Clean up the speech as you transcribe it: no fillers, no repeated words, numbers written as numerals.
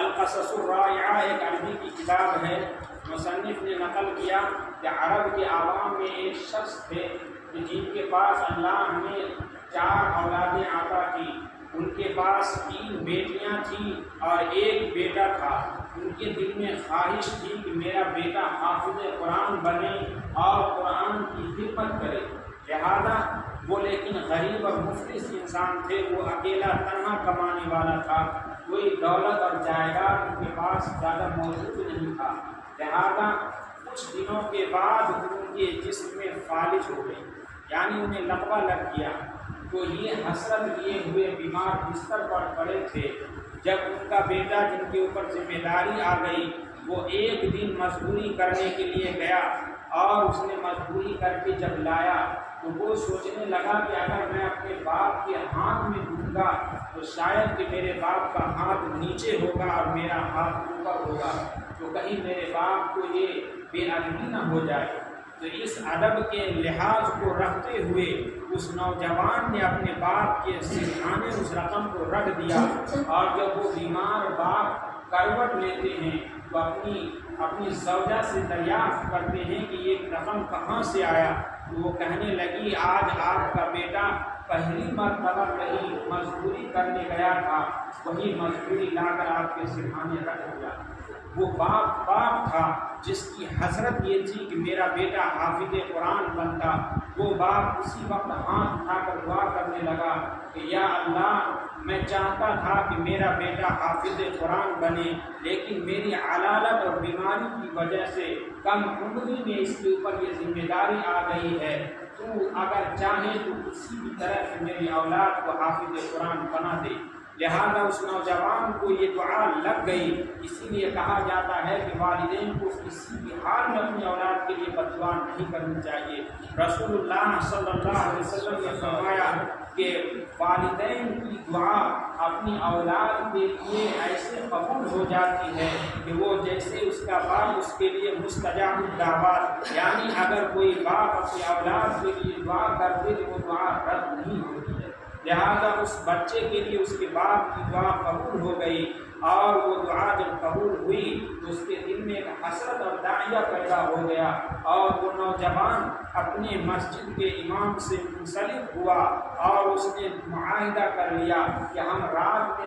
القصص الرائعہ ایک عربی کی کتاب ہے۔ مصنف نے نقل کیا کہ عرب کے عوام میں ایک شخص تھے جن کے پاس اللہ نے 4 اولادیں عطا کی۔ ان کے پاس 3 بیٹیاں تھیں اور ایک بیٹا تھا۔ ان کے دل میں خواہش تھی کہ میرا بیٹا حافظ قرآن بنے اور قرآن کی خدمت کرے، لہذا وہ لیکن غریب اور مفلس انسان تھے۔ وہ اکیلا تنہا کمانے والا تھا، کوئی دولت اور جائیداد ان کے پاس زیادہ موجود نہیں تھا، لہذا کچھ دنوں کے بعد ان کے جسم میں فالج ہو گئی، یعنی انہیں لقوہ لگ گیا۔ تو یہ حسرت لیے ہوئے بیمار بستر پر پڑے تھے۔ جب ان کا بیٹا جن کے اوپر ذمہ داری آ گئی، وہ ایک دن مزدوری کرنے کے لیے گیا اور اس نے مزدوری کر کے جب لایا تو وہ سوچنے لگا کہ اگر میں اپنے باپ کے ہاتھ میں دوں گا تو شاید کہ میرے باپ کا ہاتھ نیچے ہوگا اور میرا ہاتھ اوپر ہوگا، تو کہیں میرے باپ کو یہ بے ادبی نہ ہو جائے۔ تو اس ادب کے لحاظ کو رکھتے ہوئے اس نوجوان نے اپنے باپ کے سرہانے اس رقم کو رکھ دیا، اور جب وہ بیمار باپ کروٹ لیتے ہیں تو اپنی زوجہ سے دریافت کرتے ہیں کہ یہ رقم کہاں سے آیا، تو وہ کہنے لگی آج آپ کا بیٹا پہلی مرتبہ کہیں مزدوری کرنے گیا تھا، وہی مزدوری لا کر آپ کے سرہانے رکھ دیا۔ وہ باپ تھا جس کی حسرت یہ تھی کہ میرا بیٹا حافظ قرآن بنتا۔ وہ باپ اسی وقت ہاتھ اٹھا کر دعا کرنے لگا کہ یا اللہ، میں چاہتا تھا کہ میرا بیٹا حافظ قرآن بنے، لیکن میری علالت اور بیماری کی وجہ سے کم عمری میں اس کے اوپر یہ ذمہ داری آ گئی ہے۔ تو اگر چاہے تو کسی بھی طرح سے میری اولاد کو حافظ قرآن بنا دے۔ لہذا اس نوجوان کو یہ دعا لگ گئی۔ اسی لیے کہا جاتا ہے کہ والدین کو کسی بھی حال میں اپنی اولاد کے لیے بد دعا نہیں کرنی چاہیے۔ رسول اللہ صلی اللہ علیہ وسلم نے فرمایا کہ والدین کی دعا اپنی اولاد کے لیے ایسے قبول ہو جاتی ہے کہ وہ جیسے اس کا باپ اس کے لیے مستجاب الدعوات، یعنی اگر کوئی باپ اپنی اولاد کے لیے دعا کرتے تو وہ دعا رد نہیں ہوتی ہے۔ لہذا اس بچے کے لیے اس کے باپ کی دعا قبول ہو گئی، اور وہ دعا جب قبول ہوئی تو اس کے دل میں ایک حسرت اور داعیہ پیدا ہو گیا، اور وہ نوجوان اپنے مسجد کے امام سے منسلک ہوا اور اس نے معاہدہ کر لیا کہ ہم رات میں